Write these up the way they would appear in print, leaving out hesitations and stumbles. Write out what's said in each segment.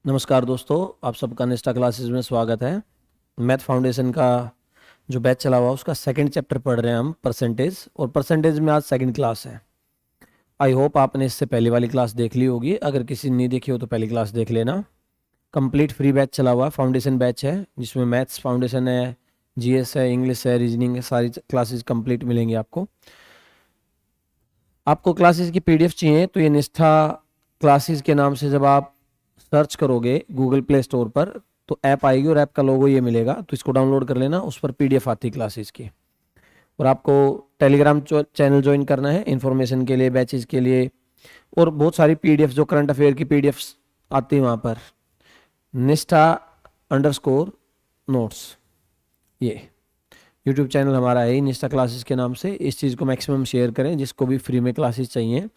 नमस्कार दोस्तों, आप सबका निष्ठा क्लासेस में स्वागत है। मैथ फाउंडेशन का जो बैच चला हुआ उसका सेकंड चैप्टर पढ़ रहे हैं हम, परसेंटेज। और परसेंटेज में आज सेकंड क्लास है। आई होप आपने इससे पहली वाली क्लास देख ली होगी। अगर किसी ने नहीं देखी हो तो पहली क्लास देख लेना। कंप्लीट फ्री बैच चला हुआ है, फाउंडेशन बैच है जिसमें मैथ्स फाउंडेशन है, जीएस है, इंग्लिश है, रीजनिंग है, सारी क्लासेस कंप्लीट मिलेंगी आपको। आपको क्लासेस की पीडीएफ चाहिए तो ये निष्ठा क्लासेस के नाम से जब आप सर्च करोगे गूगल प्ले स्टोर पर तो ऐप आएगी और ऐप का लोगो ये मिलेगा, तो इसको डाउनलोड कर लेना। उस पर पीडीएफ आती है क्लासेस की। और आपको टेलीग्राम चैनल ज्वाइन करना है इन्फॉर्मेशन के लिए, बैचेज के लिए। और बहुत सारी पीडीएफ जो करंट अफेयर की पीडीएफ आती है वहाँ पर, निष्ठा अंडरस्कोर नोट्स, ये यूट्यूब चैनल हमारा है ही निष्ठा क्लासेस के नाम से। इस चीज़ को मैक्सिमम शेयर करें जिसको भी फ्री में क्लासेस चाहिए,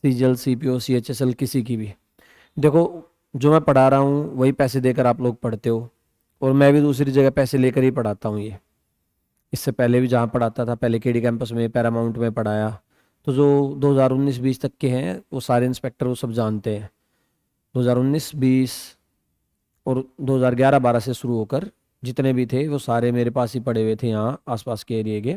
सीजीएल, सीपीओ, सीएचएसएल, किसी की भी। देखो, जो मैं पढ़ा रहा हूँ वही पैसे देकर आप लोग पढ़ते हो, और मैं भी दूसरी जगह पैसे लेकर ही पढ़ाता हूँ ये। इससे पहले भी जहाँ पढ़ाता था, पहले केडी कैंपस में, पैरामाउंट में पढ़ाया। तो जो 2019-20 तक के हैं वो सारे इंस्पेक्टर वो सब जानते हैं। 2019-20 और 2011-12 से शुरू होकर जितने भी थे वो सारे मेरे पास ही पढ़े हुए थे, यहाँ आसपास के एरिए के।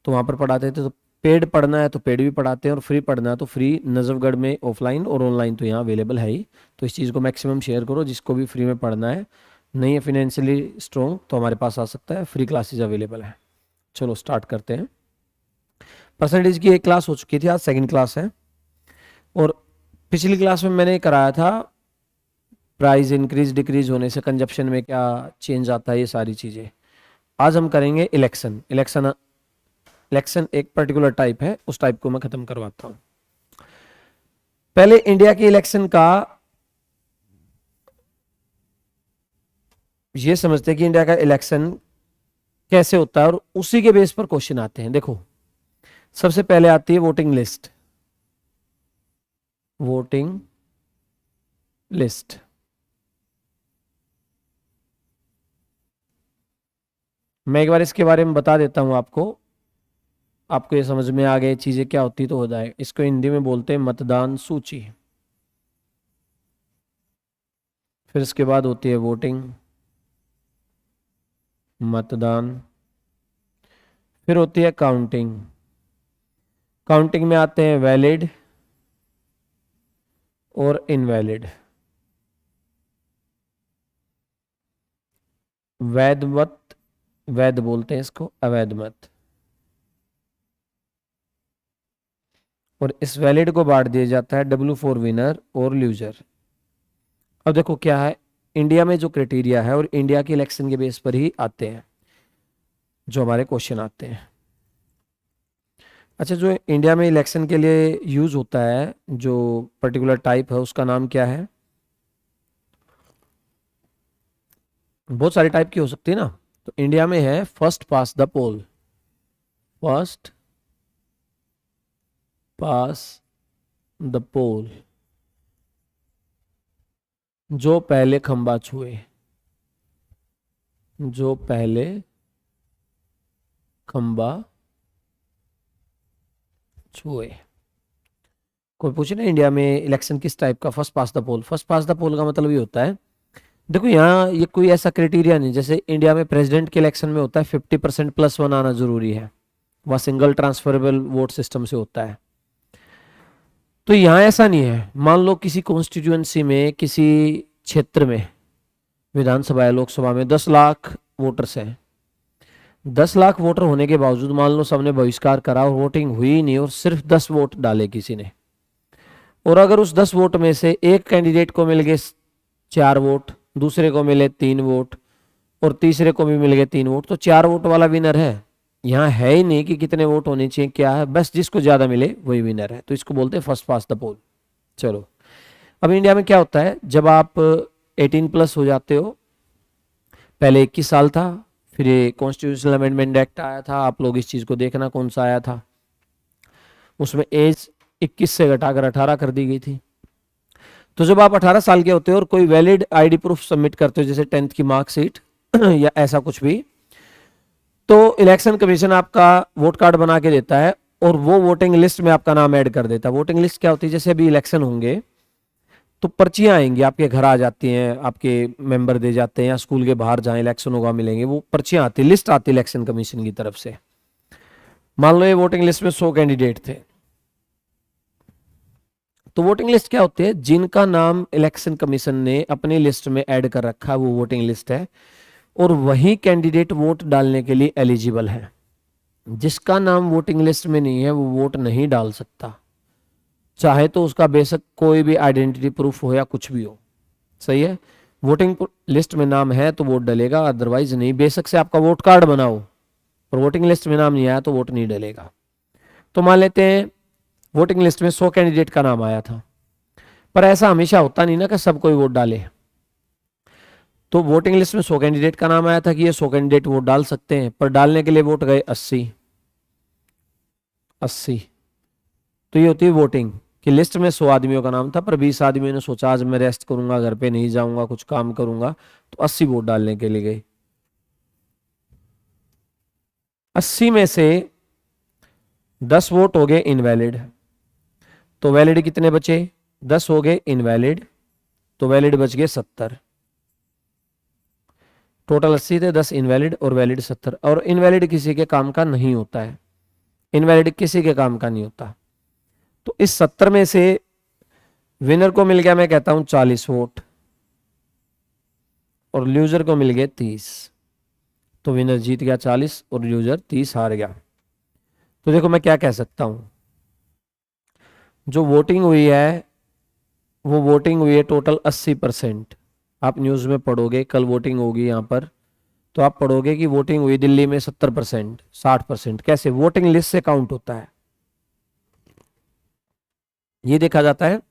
तो वहाँ पर पढ़ाते थे। तो पेड पढ़ना है तो पेड भी पढ़ाते हैं, और फ्री पढ़ना है तो फ्री नजफगढ़ में ऑफलाइन, और ऑनलाइन तो यहाँ अवेलेबल है ही। तो इस चीज़ को मैक्सिमम शेयर करो, जिसको भी फ्री में पढ़ना है, नहीं है फिनेंशियली स्ट्रॉन्ग तो हमारे पास आ सकता है, फ्री क्लासेज अवेलेबल है। चलो स्टार्ट करते हैं। परसेंटेज की एक क्लास हो चुकी थी, आज सेकंड क्लास है। और पिछली क्लास में मैंने कराया था प्राइस इंक्रीज डिक्रीज होने से कंजप्शन में क्या चेंज आता है, ये सारी चीज़ें। आज हम करेंगे इलेक्शन। इलेक्शन एक पर्टिकुलर टाइप है, उस टाइप को मैं खत्म करवाता हूं। पहले इंडिया के इलेक्शन का ये समझते हैं कि इंडिया का इलेक्शन कैसे होता है, और उसी के बेस पर क्वेश्चन आते हैं। देखो, सबसे पहले आती है वोटिंग लिस्ट। वोटिंग लिस्ट मैं एक बार इसके बारे में बता देता हूं आपको ये समझ में आ गए चीजें क्या होती तो हो जाए। इसको हिंदी में बोलते हैं मतदान सूची। फिर इसके बाद होती है वोटिंग, मतदान। फिर होती है काउंटिंग। काउंटिंग में आते हैं वैलिड और इनवैलिड। वैध मत, वैध बोलते हैं इसको, अवैध मत। और इस वैलिड को बांट दिया जाता है डब्ल्यू फॉर विनर और लूजर। अब देखो क्या है, इंडिया में जो क्राइटेरिया है और इंडिया के इलेक्शन के बेस पर ही आते हैं जो हमारे क्वेश्चन आते हैं। अच्छा, जो इंडिया में इलेक्शन के लिए यूज होता है जो पर्टिकुलर टाइप है उसका नाम क्या है? बहुत सारी टाइप की हो सकती है ना। तो इंडिया में है first past the pole. First past the pole, जो पहले खंबा छुए। जो पहले खंबा छुए। कोई पूछे ना इंडिया में इलेक्शन किस टाइप का, first past the pole. First past the pole का मतलब ये होता है, देखो यहाँ ये कोई ऐसा क्राइटेरिया नहीं जैसे इंडिया में प्रेसिडेंट के इलेक्शन में होता है 50% +1 आना जरूरी है, वह सिंगल ट्रांसफरेबल वोट सिस्टम से होता है। तो यहाँ ऐसा नहीं है। मान लो किसी कॉन्स्टिट्यूएंसी में, किसी क्षेत्र में, विधानसभा या लोकसभा में 10 लाख वोटर्स हैं। 10 लाख वोटर होने के बावजूद मान लो सबने बहिष्कार करा और वोटिंग हुई नहीं, और सिर्फ 10 वोट डाले किसी ने, और अगर उस 10 वोट में से एक कैंडिडेट को मिल गए 4 वोट, दूसरे को मिले 3 वोट, और तीसरे को भी मिल गए 3 वोट, तो 4 वोट वाला विनर है। यहाँ है ही नहीं कि कितने वोट होने चाहिए, क्या है, बस जिसको ज्यादा मिले वही विनर है। तो इसको बोलते हैं फर्स्ट पास द पोल। चलो, अब इंडिया में क्या होता है, जब आप 18+ हो जाते हो, पहले 21 साल था, फिर ये कॉन्स्टिट्यूशनल अमेंडमेंट एक्ट आया था, आप लोग इस चीज को देखना कौन सा आया था, उसमें एज 21 से घटाकर 18 कर दी गई थी। तो जब आप 18 साल के होते हो और कोई वैलिड आईडी प्रूफ सबमिट करते हो, जैसे 10th की मार्कशीट या ऐसा कुछ भी, तो इलेक्शन कमीशन आपका वोट कार्ड बना के देता है और वो वोटिंग लिस्ट में आपका नाम ऐड कर देता है। वोटिंग लिस्ट क्या होती है, जैसे अभी इलेक्शन होंगे तो पर्चियां आएंगी आपके घर आ जाती हैं, आपके मेंबर दे जाते हैं, या स्कूल के बाहर जहां इलेक्शन होगा मिलेंगे, वो पर्चियां आती, लिस्ट आती इलेक्शन कमीशन की तरफ से। मान लो ये वोटिंग लिस्ट में 100 कैंडिडेट थे, तो वोटिंग लिस्ट क्या होती है, जिनका नाम इलेक्शन कमीशन ने अपनी लिस्ट में ऐड कर रखा है वो वोटिंग लिस्ट है, और वही कैंडिडेट वोट डालने के लिए एलिजिबल है। जिसका नाम वोटिंग लिस्ट में नहीं है वो वोट नहीं डाल सकता, चाहे तो उसका बेशक कोई भी आइडेंटिटी प्रूफ हो या कुछ भी हो। सही है, वोटिंग लिस्ट में नाम है तो वोट डलेगा, अदरवाइज नहीं। बेशक से आपका वोट कार्ड बनाओ और वोटिंग लिस्ट में नाम नहीं आया तो वोट नहीं डलेगा। तो मान लेते हैं वोटिंग लिस्ट में 100 कैंडिडेट का नाम आया था, पर ऐसा हमेशा होता नहीं ना कि सब कोई वोट डाले। तो वोटिंग लिस्ट में 100 कैंडिडेट का नाम आया था कि ये 100 कैंडिडेट वोट डाल सकते हैं, पर डालने के लिए वोट गए 80। तो ये होती है वोटिंग कि लिस्ट में 100 आदमियों का नाम था, पर 20 आदमियों ने सोचा आज मैं रेस्ट करूंगा, घर पे नहीं जाऊंगा, कुछ काम करूंगा, तो 80 वोट डालने के लिए गए। 80 में से 10 वोट हो गए इनवैलिड, तो वैलिड कितने बचे, 10 हो गए इनवैलिड, तो वैलिड बच गए 70। टोटल 80 थे, 10 इनवैलिड और वैलिड 70। और इनवैलिड किसी के काम का नहीं होता है, इनवैलिड किसी के काम का नहीं होता। तो इस 70 में से विनर को मिल गया, मैं कहता हूं 40 वोट, और लूजर को मिल गए 30। तो विनर जीत गया 40 और लूजर 30 हार गया। तो देखो मैं क्या कह सकता हूं, जो वोटिंग हुई है वो वोटिंग हुई है टोटल 80%। आप न्यूज़ में पढ़ोगे, कल वोटिंग होगी यहाँ पर, तो आप पढ़ोगे कि वोटिंग हुई दिल्ली में 70%, 60%। कैसे, वोटिंग लिस्ट से काउंट होता है, ये देखा जाता है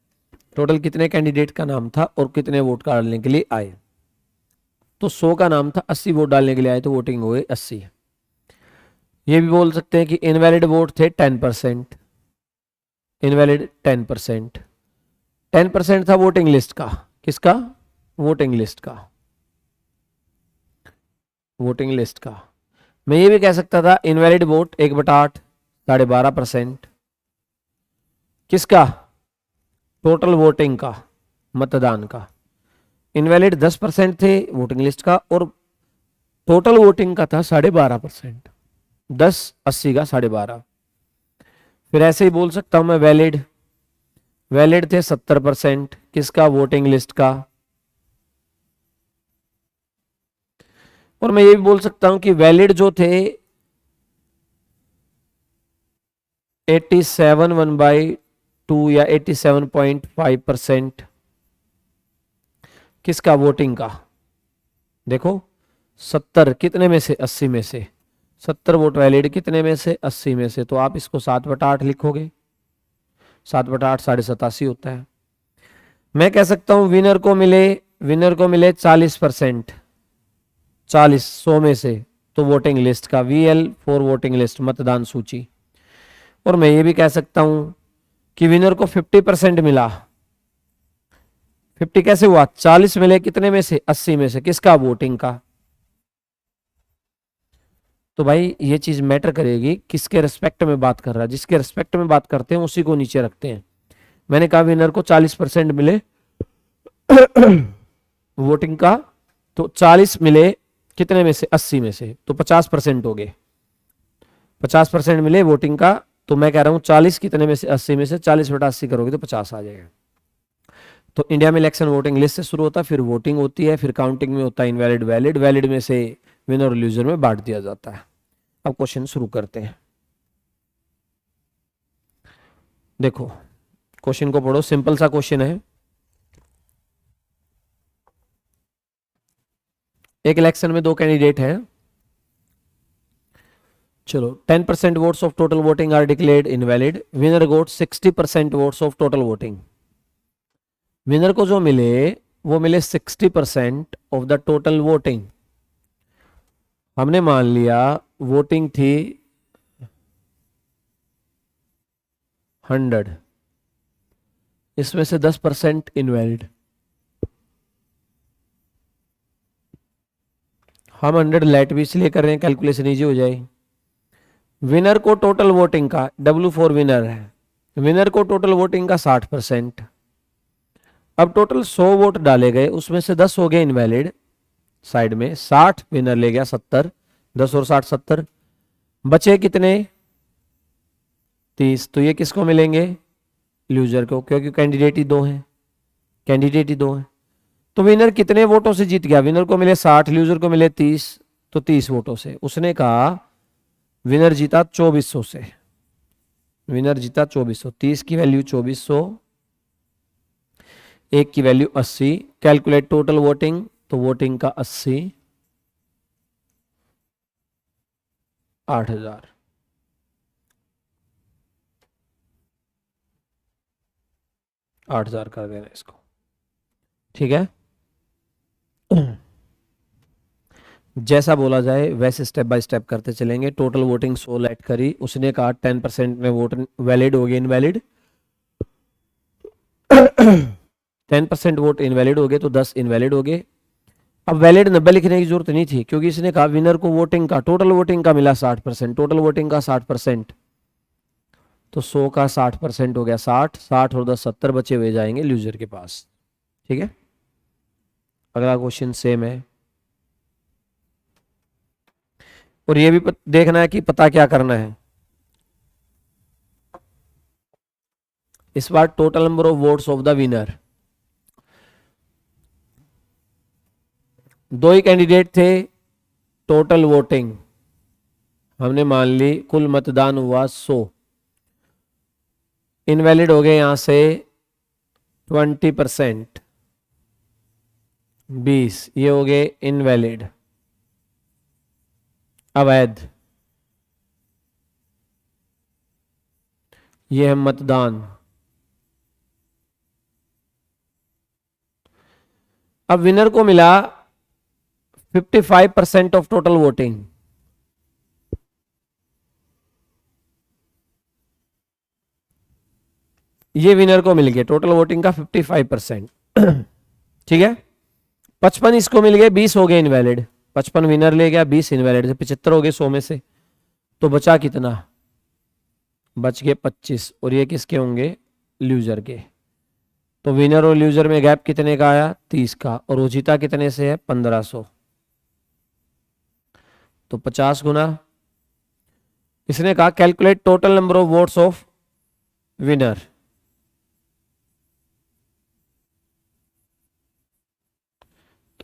टोटल कितने कैंडिडेट का नाम था और कितने वोट डालने के लिए आए। तो 100 का नाम था, 80 वोट डालने के लिए आए, तो वोटिंग हुई 80। ये भी बोल सकते हैं कि इनवैलिड वोट थे 10%, इनवैलिड 10%। 10% था वोटिंग लिस्ट का, किसका, वोटिंग लिस्ट का, वोटिंग लिस्ट का। मैं ये भी कह सकता था इनवैलिड वोट 1/8, 12.5%। किसका, टोटल वोटिंग का, मतदान का। इनवैलिड 10% थे वोटिंग लिस्ट का, और टोटल वोटिंग का था 12.5%। 10 80 का 12.5। फिर ऐसे ही बोल सकता हूं मैं वैलिड, वैलिड थे 70%, किसका, वोटिंग लिस्ट का। और मैं ये भी बोल सकता हूं कि वैलिड जो थे 87 1/2 या 87.5%, किसका, वोटिंग का। देखो 70 कितने में से, 80 में से 70 वोट वैलिड, कितने में से, 80 में से। तो आप इसको 7/8 लिखोगे, 7/8 87 होता है। मैं कह सकता हूं विनर को मिले 40%, 40 100 में से, तो वोटिंग लिस्ट का, VL फॉर वोटिंग लिस्ट, मतदान सूची। और मैं ये भी कह सकता हूं कि विनर को 50% मिला। 50 कैसे हुआ, 40 मिले कितने में से, 80 में से, किसका, वोटिंग का। तो भाई ये चीज मैटर करेगी किसके रिस्पेक्ट में बात कर रहा है, जिसके रिस्पेक्ट में बात करते हैं उसी को नीचे रखते हैं। मैंने कहा विनर को 40% मिले वोटिंग का, तो 40 मिले कितने में से, 80 में से, तो 50% हो गए। 50% मिले वोटिंग का, तो मैं कह रहा हूं 40 कितने में से, 80 में से, 40/80 करोगे तो 50 आ जाएगा। तो इंडिया में इलेक्शन वोटिंग लिस्ट से शुरू होता है, फिर वोटिंग होती है, फिर काउंटिंग में होता है इनवैलिड वैलिड, वैलिड में से विनर और लूजर में बांट दिया जाता है। अब क्वेश्चन शुरू करते हैं। देखो क्वेश्चन को पढ़ो, सिंपल सा क्वेश्चन है। एक इलेक्शन में 2 कैंडिडेट हैं। चलो 10% votes of total voting are declared invalid, winner got 60% votes of total voting. Winner को जो मिले वो मिले 60% ऑफ द टोटल वोटिंग। हमने मान लिया वोटिंग थी 100, इसमें से 10% इनवैलिड। हम 100 लेट भी इसलिए कर रहे हैं कैलकुलेशन इजी हो जाए। विनर को टोटल वोटिंग का, W4 विनर है, विनर को टोटल वोटिंग का 60%। अब टोटल 100 वोट डाले गए, उसमें से 10 हो गए इनवैलिड साइड में, 60 विनर ले गया, 70, 10 और 60 70, बचे कितने 30। तो ये किसको मिलेंगे, लूजर को, क्योंकि कैंडिडेट ही दो हैं, कैंडिडेट ही दो हैं। तो विनर कितने वोटों से जीत गया, विनर को मिले 60, लूजर को मिले 30, तो 30 वोटों से। उसने कहा विनर जीता 2400 से, विनर जीता 2400, 30 की वैल्यू 2400, एक की वैल्यू 80, कैलकुलेट टोटल वोटिंग, तो वोटिंग का 80, 8000, 8000 कर देना इसको, ठीक है। जैसा बोला जाए वैसे स्टेप बाय स्टेप करते चलेंगे। टोटल वोटिंग 100 लेट करी, उसने कहा 10% में वोट वैलिड हो गए, इनवैलिड 10% वोट इनवैलिड हो गए, तो 10 इनवैलिड हो गए। अब वैलिड 90 लिखने की जरूरत नहीं थी, क्योंकि इसने कहा विनर को वोटिंग का, टोटल वोटिंग का मिला 60%, टोटल वोटिंग का 60%, तो 100 का 60% हो गया 60, 60 और 10 70 बचे हुए जाएंगे लूजर के पास, ठीक है। अगला क्वेश्चन सेम है, और ये भी देखना है कि पता क्या करना है। इस बार total number of votes of the winner, दो ही कैंडिडेट थे, टोटल वोटिंग हमने मान ली, कुल मतदान हुआ 100, इनवैलिड हो गए यहां से 20%, 20 ये हो गए इनवैलिड, अवैध, ये है मतदान। अब विनर को मिला 55% ऑफ टोटल वोटिंग, ये विनर को मिल गया टोटल वोटिंग का 55%, ठीक है। 55 इसको मिल गए, 20 हो गए इनवैलिड, 55 विनर ले गया, 20 इनवैलिड से 75 हो गए 100 में से, तो बचा कितना, बच गए 25, और ये किसके होंगे, लूजर के। तो विनर और लूजर में गैप कितने का आया, 30 का, और वो जीता कितने से है, 1500, तो 50 गुना। इसने कहा calculate total number of votes of winner,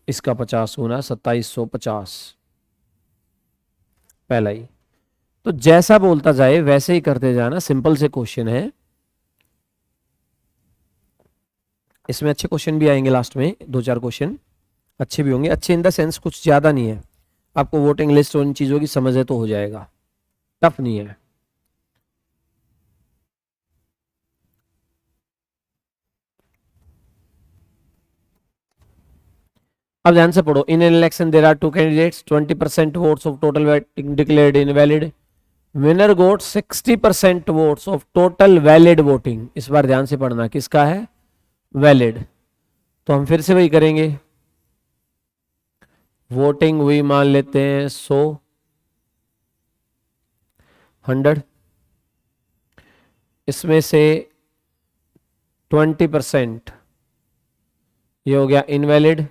इसका 50 गुना 2750, पहला ही। तो जैसा बोलता जाए वैसे ही करते जाना, सिंपल से क्वेश्चन है, इसमें अच्छे क्वेश्चन भी आएंगे लास्ट में, 2-4 क्वेश्चन अच्छे भी होंगे, अच्छे इन द सेंस कुछ ज्यादा नहीं है, आपको वोटिंग लिस्ट और इन चीजों की समझ है तो हो जाएगा, टफ नहीं है। अब ध्यान से पढ़ो, in an election there are two candidates, 20% votes of total voting declared invalid, winner got 60% votes of total valid voting. इस बार ध्यान से पढ़ना, किसका है, वैलिड। तो हम फिर से वही करेंगे, वोटिंग हुई मान लेते हैं 100, 100, इसमें से 20% ये हो गया इनवैलिड।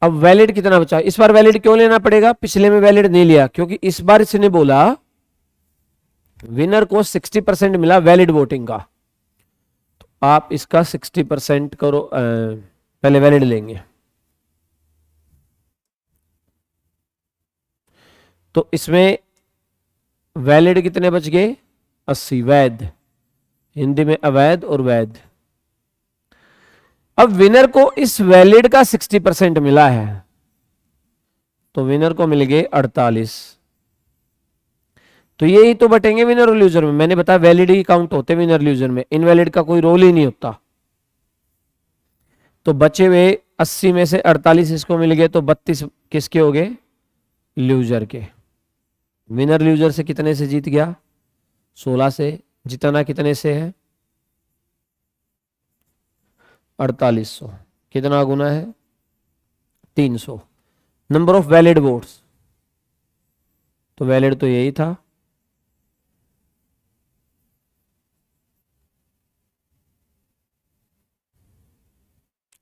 अब वैलिड कितना बचा, इस बार वैलिड क्यों लेना पड़ेगा, पिछले में वैलिड नहीं लिया, क्योंकि इस बार इसने बोला विनर को 60% मिला वैलिड वोटिंग का, तो आप इसका 60% करो, पहले वैलिड लेंगे, तो इसमें वैलिड कितने बच गए, 80, वैध, हिंदी में अवैध और वैध। अब विनर को इस वैलिड का 60% मिला है, तो विनर को मिल गए 48, तो यही तो बटेंगे विनर और लूजर में, मैंने बताया वैलिड ही काउंट होते विनर लूजर में, इनवैलिड का कोई रोल ही नहीं होता। तो बचे हुए 80 में से 48 इसको मिल गए, तो 32 किसके हो गए, लूजर के। विनर लूजर से कितने से जीत गया, 16 से, जितना कितने से है, 4800, कितना गुना है, 300। नंबर ऑफ वैलिड वोट्स, तो वैलिड तो यही था,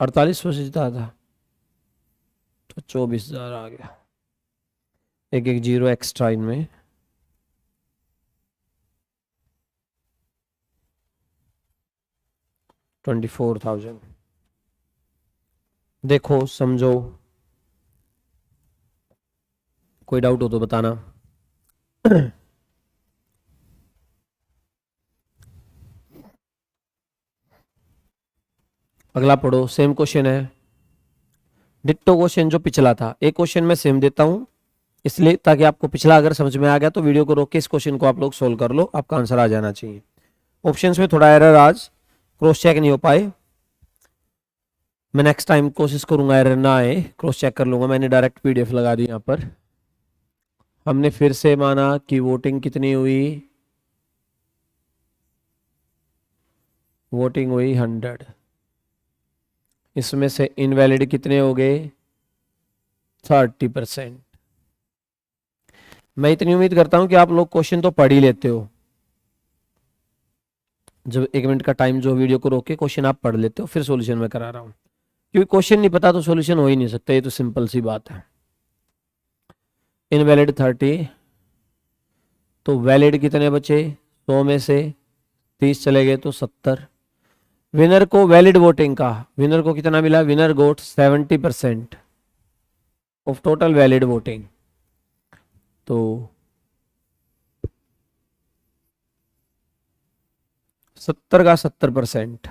4800 से जिता था तो 24,000 आ गया, एक एक जीरो एक्स्ट्रा इनमें। $24,000। देखो समझो, कोई डाउट हो तो बताना। अगला पढ़ो, सेम क्वेश्चन है, डिट्टो क्वेश्चन जो पिछला था। एक क्वेश्चन मैं सेम देता हूं इसलिए ताकि आपको पिछला अगर समझ में आ गया तो वीडियो को रोक के इस क्वेश्चन को आप लोग सोल्व कर लो, आपका आंसर आ जाना चाहिए। ऑप्शंस में थोड़ा एरर आज क्रॉस चेक नहीं हो पाए, मैं नेक्स्ट टाइम कोशिश करूंगा एरर ना आए, क्रॉस चेक कर लूंगा। मैंने डायरेक्ट पीडीएफ लगा दी यहाँ पर। हमने फिर से माना कि वोटिंग कितनी हुई, वोटिंग हुई 100। इसमें से इनवैलिड कितने हो गए, 30%। मैं इतनी उम्मीद करता हूं कि आप लोग क्वेश्चन तो पढ़ ही लेते हो। जब 1 मिनट का टाइम जो वीडियो को रोक के क्वेश्चन आप पढ़ लेते हो, फिर सॉल्यूशन मैं करा रहा हूं, क्योंकि क्वेश्चन नहीं पता तो सॉल्यूशन हो ही नहीं सकता, ये तो सिंपल सी बात है। इनवैलिड 30, तो वैलिड कितने बचे, 100 में से 30 चले गए तो 70। विनर को वैलिड वोटिंग का, विनर को कितना मिला, winner got 70% of total valid voting. तो 70 का 70%,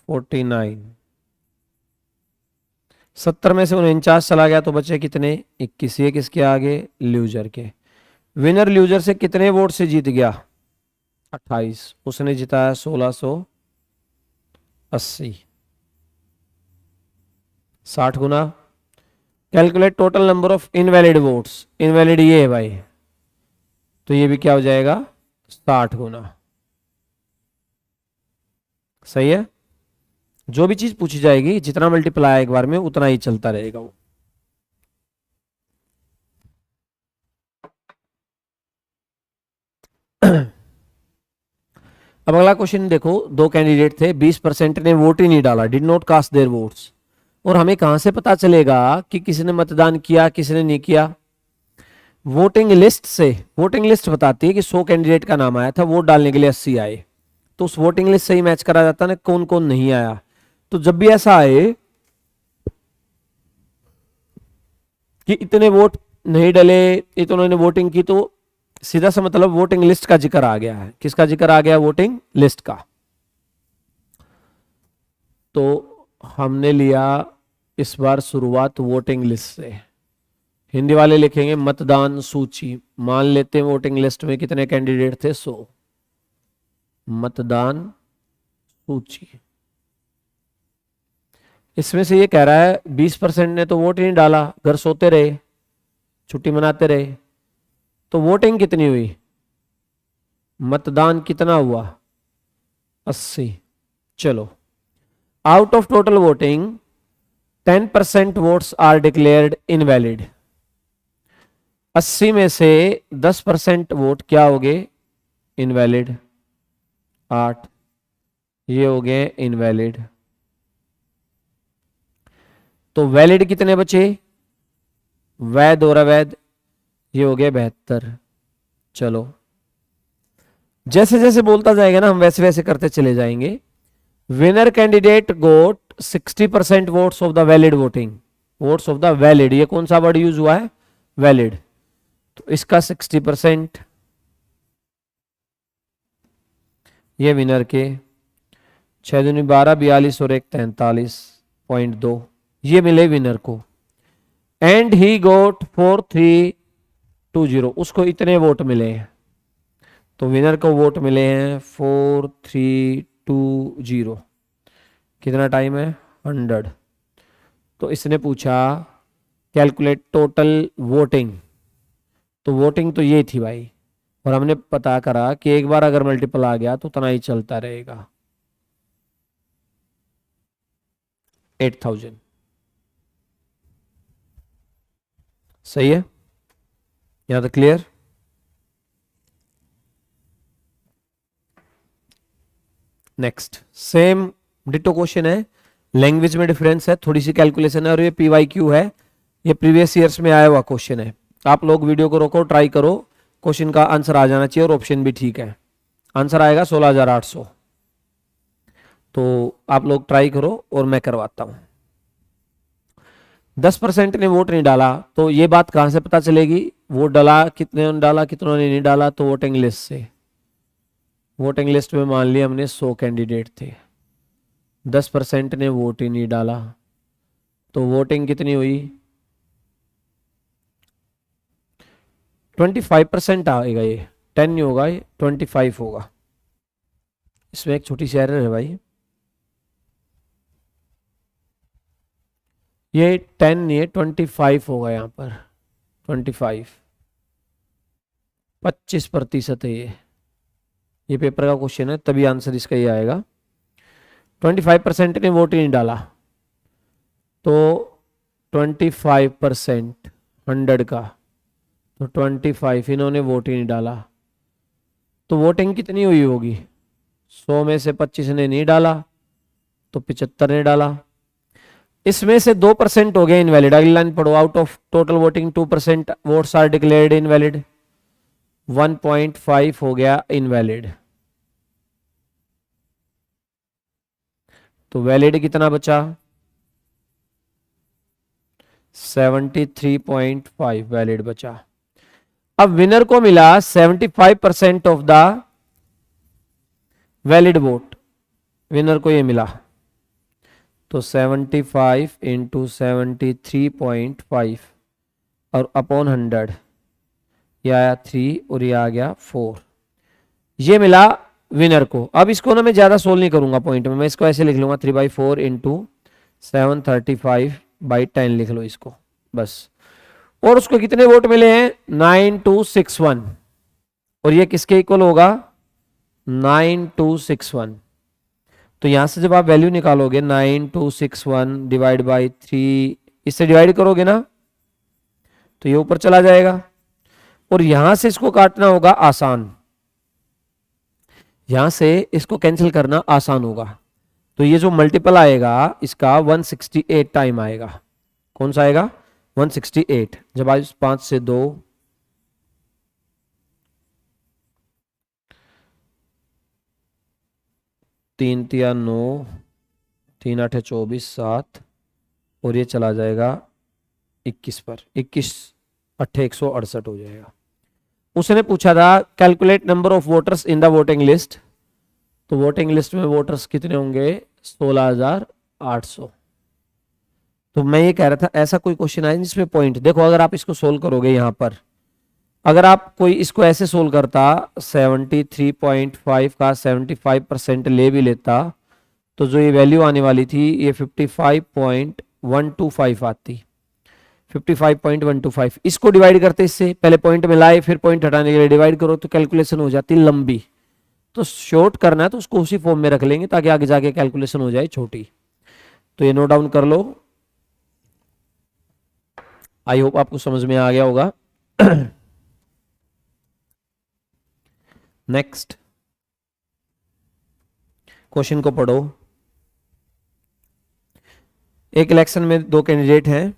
49। 70 में से 49 चला गया तो बचे कितने, 21। ये किसके आगे, लूजर के। विनर लूजर से कितने वोट से जीत गया, 28। उसने जिताया 1680, 60 गुना। Calculate total number of invalid votes, invalid ये है भाई, तो ये भी क्या हो जाएगा, 60 गुना। सही है। जो भी चीज पूछी जाएगी जितना मल्टीप्लाई एक बार में उतना ही चलता रहेगा वो। अब अगला क्वेश्चन देखो, दो कैंडिडेट थे, 20% ने वोट ही नहीं डाला, did not cast their votes. और हमें कहां से पता चलेगा कि किसने मतदान किया किसने नहीं किया, वोटिंग लिस्ट से। वोटिंग लिस्ट बताती है कि 100 कैंडिडेट का नाम आया था, वोट डालने के लिए 80 आए, तो उस वोटिंग लिस्ट से ही मैच करा जाता है ना कौन कौन नहीं आया। तो जब भी ऐसा आए कि इतने वोट नहीं डले, इतनों ने वोटिंग की, तो सीधा सा मतलब वोटिंग लिस्ट का जिक्र आ गया है। किसका जिक्र आ गया, वोटिंग लिस्ट का। तो हमने लिया इस बार शुरुआत वोटिंग लिस्ट से। हिंदी वाले लिखेंगे मतदान सूची। मान लेते हैं वोटिंग लिस्ट में कितने कैंडिडेट थे, 100। मतदान सूची, इसमें से ये कह रहा है 20% ने तो वोट ही नहीं डाला, घर सोते रहे, छुट्टी मनाते रहे। तो वोटिंग कितनी हुई, मतदान कितना हुआ, 80। चलो, out of total voting 10% votes are declared invalid. 80 में से 10% वोट क्या हो गए, इनवैलिड, 8। ये हो गए इनवैलिड। तो वैलिड कितने बचे, वैध और अवैध, ये हो गए 72। चलो, जैसे जैसे बोलता जाएगा ना हम वैसे वैसे करते चले जाएंगे। Winner candidate got 60% votes of the valid voting, votes of the valid, ये कौन सा वर्ड यूज हुआ है, वैलिड, तो इसका 60%। ये विनर के 6 दूनी 12, 42 और 1 43.2, ये मिले विनर को। एंड ही गोट 4320, उसको इतने वोट मिले हैं। तो विनर को वोट मिले हैं 4320। कितना टाइम है, 100। तो इसने पूछा कैलकुलेट टोटल वोटिंग, तो वोटिंग तो ये थी भाई, और हमने पता करा कि एक बार अगर मल्टीपल आ गया तो उतना ही चलता रहेगा, 8000। सही है, यहां तक clear. Next same ditto question है, लैंग्वेज में डिफरेंस है, थोड़ी सी कैलकुलेशन है और ये PYQ है, ये प्रीवियस ईयर्स में आया हुआ क्वेश्चन है। आप लोग वीडियो को रोको, ट्राई करो, क्वेश्चन का आंसर आ जाना चाहिए और ऑप्शन भी ठीक है। आंसर आएगा 16,800। तो आप लोग ट्राई करो और मैं करवाता हूं। 10% ने वोट नहीं डाला, तो ये बात कहां से पता चलेगी? वोट डाला कितने ने डाला, कितनों ने नहीं डाला, तो वोटिंग लिस्ट से। वोटिंग लिस्ट में मान लिया हमने 100 कैंडिडेट थे, 10% ने वोट ही नहीं डाला, तो वोटिंग कितनी हुई? 25% आएगा, ये 10 नहीं होगा, ये 25 होगा। इसमें एक छोटी सी एरर है भाई, ये 10 नहीं है, 25 होगा यहाँ पर। 25% है ये पेपर का क्वेश्चन है, तभी आंसर इसका ये आएगा। 25% ने वोट ही नहीं डाला, तो 25% 100 का, तो 25 इन्होंने वोट ही नहीं डाला, तो वोटिंग कितनी हुई होगी? 100 में से 25 ने नहीं डाला, तो 75 ने डाला। इसमें से 2% हो गया इनवैलिड। अगली लाइन पढ़ो, out of total voting 2% votes are declared invalid. 1.5 हो गया इनवैलिड, तो वैलिड कितना बचा? 73.5 वैलिड बचा। अब विनर को मिला 75% of the valid vote, winner को ये मिला, तो 75 इंटू 73.5 और अपॉन 100, ये आया 3 और ये आ गया 4, ये मिला विनर को। अब इसको ना मैं ज्यादा सोल्व नहीं करूंगा पॉइंट में, मैं इसको ऐसे लिख लूंगा 3/4 इंटू 735/10 लिख लो इसको बस। और उसको कितने वोट मिले हैं? 9261, और ये किसके इक्वल होगा? 9261। तो यहां से जब आप वैल्यू निकालोगे 9261 डिवाइड बाई 3, इससे डिवाइड करोगे ना तो ये ऊपर चला जाएगा, और यहां से इसको काटना होगा आसान, यहां से इसको कैंसिल करना आसान होगा। तो ये जो मल्टीपल आएगा इसका 168 टाइम आएगा। कौन सा आएगा? 168। जब आज 5 से 2, 3 तिया 9, 3 8 24, 7, और ये चला जाएगा 21 पर, 21 8 168 हो जाएगा। उसने पूछा था calculate number of voters in the voting list, तो वोटिंग लिस्ट में वोटर्स कितने होंगे? 16,800। तो मैं ये कह रहा था ऐसा कोई क्वेश्चन आए जिसमें पॉइंट देखो, अगर आप इसको सोल्व करोगे यहां पर, अगर आप कोई इसको ऐसे सोल्व करता 73.5 का 75% ले भी लेता, तो जो ये वैल्यू आने वाली थी ये 55.125 आती, 55.125। इसको डिवाइड करते इससे, पहले पॉइंट में लाए फिर पॉइंट हटाने के लिए डिवाइड करो, तो कैलकुलेशन हो जाती लंबी। तो शॉर्ट करना है तो उसको उसी फॉर्म में रख लेंगे ताकि आगे जाके कैलकुलेशन हो जाए छोटी। तो ये नोट डाउन कर लो, आई होप आपको समझ में आ गया होगा। नेक्स्ट क्वेश्चन को पढ़ो। एक इलेक्शन में 2 कैंडिडेट हैं,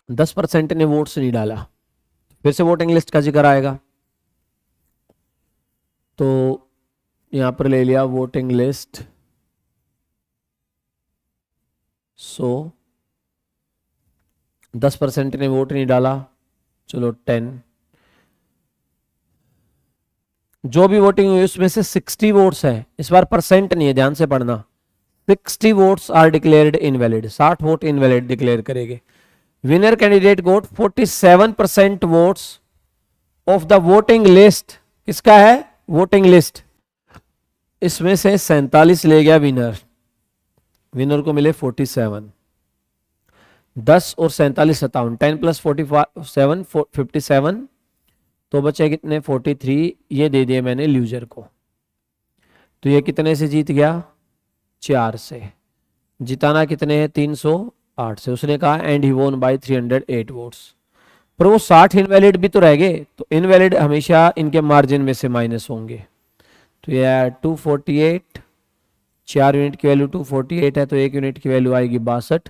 10% ने वोट्स नहीं डाला, फिर से वोटिंग लिस्ट का जिक्र आएगा। तो यहां पर ले लिया वोटिंग लिस्ट, सो 10% ने वोट नहीं डाला, चलो 10। जो भी वोटिंग हुई उसमें से 60 वोट्स है, इस बार परसेंट नहीं है, ध्यान से पढ़ना। 60 votes are declared invalid, 60 vote invalid declare करेंगे। Winner candidate got 47% votes of the voting list, किसका है? Voting list. इसमें से 47 ले गया विनर, विनर को मिले 47, 10 और 47 57, 10 प्लस 47 57, तो बचे कितने? 43, ये दे दिए मैंने लूजर को। तो ये कितने से जीत गया? 4 से। जिताना कितने हैं? 308 से। उसने कहा एंड ही वोन बाय 308 वोट्स। पर वो 60 इनवैलिड भी तो रह गए, तो इनवैलिड हमेशा इनके मार्जिन में से माइनस होंगे। तो ये 248, 4 यूनिट की वैल्यू 248 है तो 1 यूनिट की वैल्यू आएगी 62।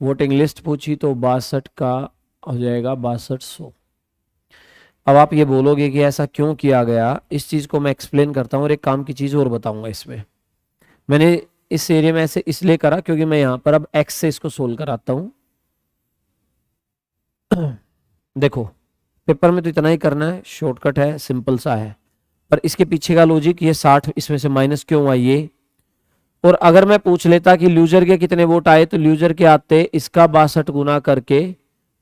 वोटिंग लिस्ट पूछी तो 62 का हो जाएगा 6200। अब आप ये बोलोगे कि ऐसा क्यों किया गया, इस चीज़ को मैं एक्सप्लेन करता हूँ और एक काम की चीज़ और बताऊंगा इसमें। मैंने इस एरिया में ऐसे इसलिए करा क्योंकि मैं यहाँ पर अब एक्स से इसको सोल्व कराता हूँ। देखो पेपर में तो इतना ही करना है, शॉर्टकट है, सिंपल सा है, पर इसके पीछे का लॉजिक ये 60 इसमें से माइनस क्यों हुआ ये। और अगर मैं पूछ लेता कि ल्यूजर के कितने वोट आए तो ल्यूजर के आते इसका 62 गुना करके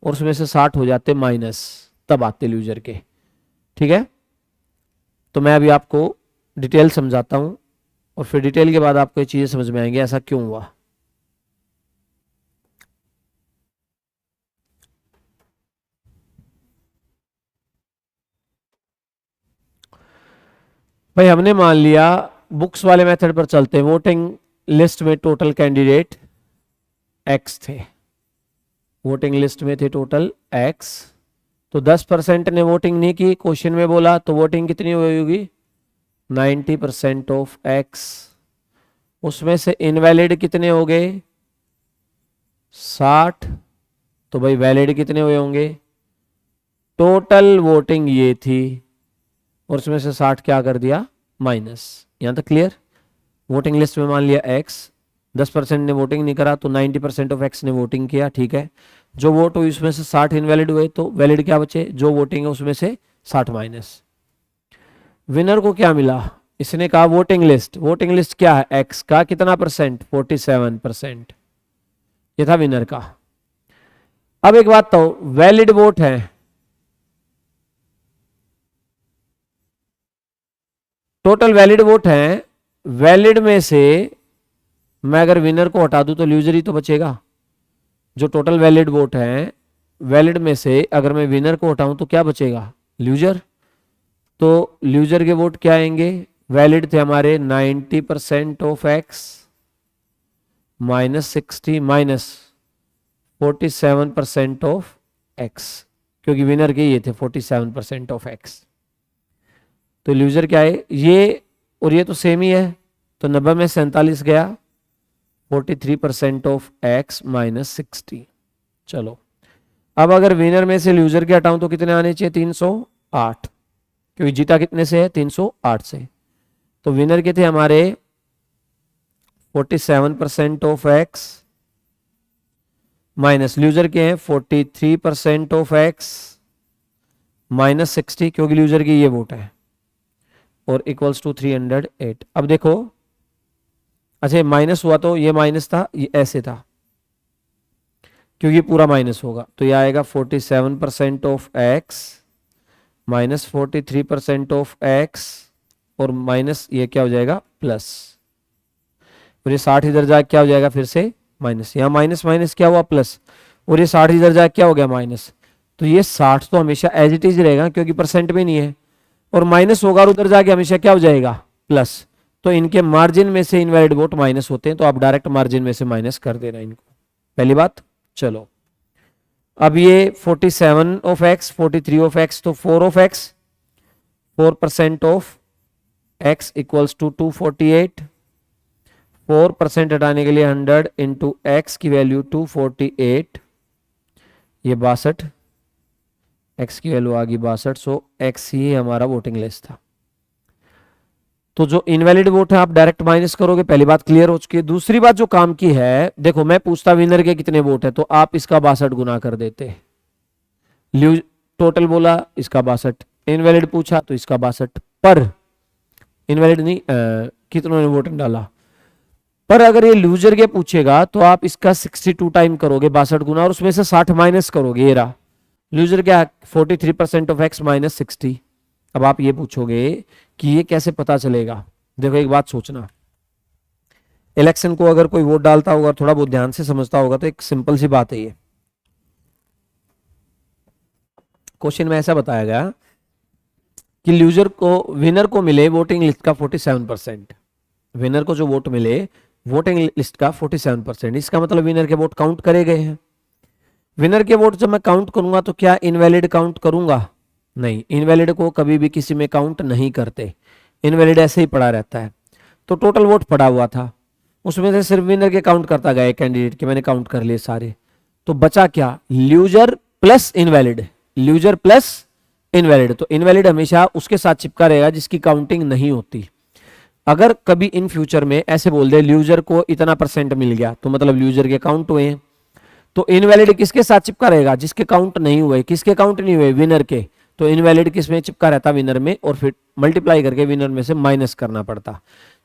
और उसमें से 60 हो जाते माइनस, तब आते ल्यूजर के। ठीक है, तो मैं अभी आपको डिटेल समझाता हूं और फिर डिटेल के बाद आपको ये चीजें समझ में आएंगी ऐसा क्यों हुआ। भाई हमने मान लिया बुक्स वाले मेथड पर चलते हैं, वोटिंग लिस्ट में टोटल कैंडिडेट एक्स थे, वोटिंग लिस्ट में थे टोटल एक्स, तो 10% ने वोटिंग नहीं की, क्वेश्चन में बोला, तो वोटिंग कितनी हुई होगी 90% ऑफ एक्स। उसमें से इनवैलिड कितने हो गए 60, तो भाई वैलिड कितने हुए होंगे, टोटल वोटिंग ये थी और उसमें से 60 क्या कर दिया माइनस। यहां तक क्लियर। वोटिंग लिस्ट में मान लिया एक्स, 10% ने वोटिंग नहीं करा तो 90% ऑफ एक्स ने वोटिंग किया, ठीक है। जो वोट हुई उसमें से 60 इनवैलिड हुए तो वैलिड क्या बचे, जो वोटिंग है उसमें से 60 माइनस। विनर को क्या मिला, इसने कहा वोटिंग लिस्ट, वोटिंग लिस्ट क्या है एक्स का कितना परसेंट 47%, ये था विनर का। अब एक बात तो वैलिड वोट है, टोटल वैलिड वोट है, वैलिड में से मैं अगर विनर को हटा दूं तो लूजर ही तो बचेगा। जो टोटल वैलिड वोट है वैलिड में से अगर मैं विनर को हटाऊं तो क्या बचेगा लूजर। तो लूजर के वोट क्या आएंगे, वैलिड थे हमारे 90% of x minus 60 minus 47% of x, क्योंकि विनर के ये थे 47% ऑफ एक्स। तो लूजर क्या है ये और ये तो सेम ही है, तो 90 में 47 गया, 43% ऑफ एक्स माइनस 60। चलो अब अगर विनर में से लूजर के हटाऊं तो कितने आने चाहिए 308, क्योंकि जीता कितने से है 308 से। तो विनर के थे हमारे 47% ऑफ एक्स माइनस लूजर के हैं 43% ऑफ एक्स माइनस 60, क्योंकि लूजर की ये वोट है, और इक्वल्स टू 308। अब देखो अच्छा माइनस हुआ तो ये माइनस था, ये ऐसे था क्योंकि पूरा माइनस होगा, तो ये आएगा 47% of x minus 43% of x और माइनस ये क्या हो जाएगा प्लस, और ये 60 इधर जाए क्या हो जाएगा फिर से माइनस, यहाँ माइनस माइनस क्या हुआ प्लस, और ये 60 इधर जाए क्या हो गया माइनस। तो ये 60 तो हमेशा एज इट इज रहेगा क्योंकि परसेंट में नहीं है, और माइनस होगा और उधर जाके हमेशा क्या हो जाएगा प्लस। तो इनके मार्जिन में से इनवैलिड वोट माइनस होते हैं, तो आप डायरेक्ट मार्जिन में से माइनस कर देना इनको, पहली बात। चलो अब ये 47 ऑफ एक्स 43 ऑफ एक्स, तो 4 of X 4% of X equals to 248, 4% हटाने के लिए 100 इंटू एक्स की वैल्यू 248, ये 62, एक्स की वैल्यू आ गई 62, सो एक्स ही हमारा वोटिंग लिस्ट था। तो जो इनवैलिड वोट है आप डायरेक्ट माइनस करोगे, पहली बात क्लियर हो चुकी है। दूसरी बात जो काम की है, देखो मैं पूछता विनर के कितने वोट है तो आप इसका 62 गुना कर देते, टोटल बोला इसका 62, इनवैलिड पूछा तो इसका 62, पर इनवैलिड नहीं कितनों ने वोट डाला, पर अगर ये लूजर के पूछेगा तो आप इसका 62 टाइम करोगे 62 गुना और उसमें से 60 माइनस करोगे, ये रहा लूजर क्या 43% ऑफ एक्स माइनस 60। अब आप ये पूछोगे कि ये कैसे पता चलेगा, देखो एक बात सोचना, इलेक्शन को अगर कोई वोट डालता होगा थोड़ा बहुत ध्यान से समझता होगा तो एक सिंपल सी बात है, ये क्वेश्चन में ऐसा बताया गया कि लूजर को विनर को मिले वोटिंग लिस्ट का 47%, विनर को जो वोट मिले वोटिंग लिस्ट का 47%, इसका मतलब विनर के वोट काउंट करे गए हैं। विनर के वोट जब मैं काउंट करूंगा तो क्या इनवैलिड काउंट करूंगा, नहीं, इनवैलिड को कभी भी किसी में काउंट नहीं करते। इनवैलिड ऐसे ही पड़ा रहता है। तो टोटल वोट पड़ा हुआ था, उसमें से सिर्फ विनर के काउंट करता गया कैंडिडेट के, मैंने काउंट कर लिए सारे। तो बचा क्या, ल्यूजर प्लस इनवैलिड, ल्यूजर प्लस इनवैलिड। तो इनवैलिड हमेशा उसके साथ चिपका रहेगा जिसकी काउंटिंग नहीं होती। अगर कभी इन फ्यूचर में ऐसे बोल दे ल्यूजर को इतना % मिल गया, तो मतलब ल्यूजर के काउंट हुए हैं। तो इनवैलिड किसके साथ चिपका रहेगा, जिसके काउंट नहीं हुए। किसके काउंट नहीं हुए, विनर के। तो इनवैलिड किस में चिपका रहता, विनर में, और फिर मल्टीप्लाई करके विनर में से माइनस करना पड़ता।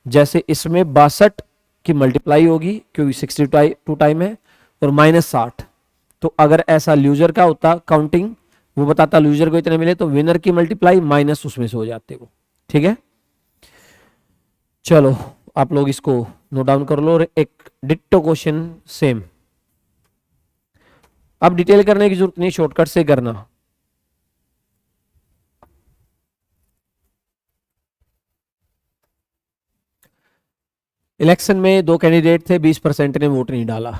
जैसे इसमें 62 की मल्टीप्लाई होगी क्योंकि 62 टाइम है, और -60। तो अगर ऐसा ल्यूजर का होता काउंटिंग, वो बताता ल्यूजर को इतने मिले, तो विनर की मल्टीप्लाई माइनस उसमें से हो जाते वो। ठीक है, चलो आप लोग इसको नोट डाउन कर लो। और एक डिट्टो क्वेश्चन सेम, अब डिटेल करने की जरूरत नहीं, शॉर्टकट से करना। इलेक्शन में 2 कैंडिडेट थे, 20% ने वोट नहीं डाला।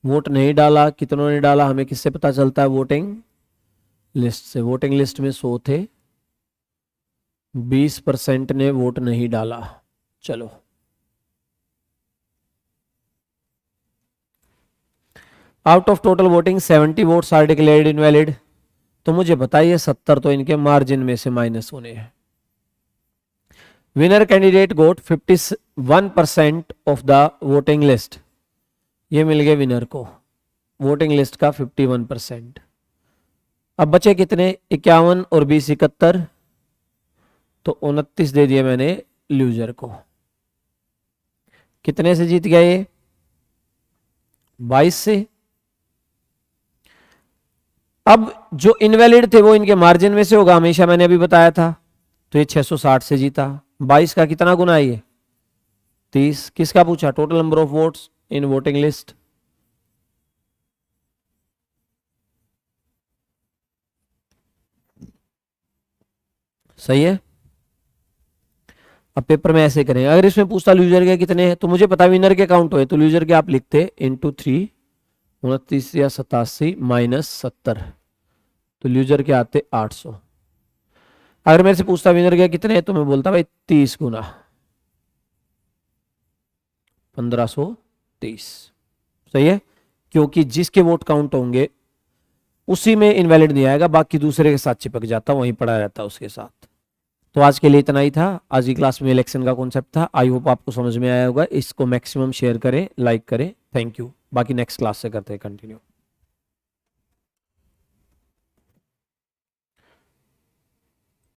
वोट नहीं डाला, कितनों ने डाला हमें किससे पता चलता है, वोटिंग लिस्ट से। वोटिंग लिस्ट में 100 थे, 20% ने वोट नहीं डाला। चलो out of total voting 70 votes are declared invalid. तो मुझे बताइए 70 तो इनके मार्जिन में से माइनस होने हैं। Winner candidate got 51% of the voting list, ये मिल गए विनर को, वोटिंग लिस्ट का 51%। अब बचे कितने, 51 और 20 71, तो 29 दे दिए मैंने लूजर को। कितने से जीत गया ये, 22 से। अब जो इनवैलिड थे वो इनके मार्जिन में से होगा हमेशा, मैंने अभी बताया था। तो ये 660 से जीता। 22 का कितना गुना है ये, 30। किसका पूछा, total number of votes in voting list. सही है। अब पेपर में ऐसे करें, अगर इसमें पूछता लूजर के कितने हैं, तो मुझे पता विनर के काउंट हुए, तो लूजर के आप लिखते इंटू 3, 29 या 87 -70, तो लूजर के आते 800। अगर मेरे से पूछता विनर के कितने हैं, तो मैं बोलता भाई 30 गुना 1530। सही है, क्योंकि जिसके वोट काउंट होंगे उसी में इनवैलिड नहीं आएगा, बाकी दूसरे के साथ चिपक जाता, वहीं पड़ा रहता उसके साथ। तो आज के लिए इतना ही था। आज की क्लास में इलेक्शन का कॉन्सेप्ट था। आई होप आपको समझ में आया होगा। इसको मैक्सिमम शेयर करें, लाइक करें। Thank you. बाकी नेक्स्ट क्लास से करते हैं कंटिन्यू।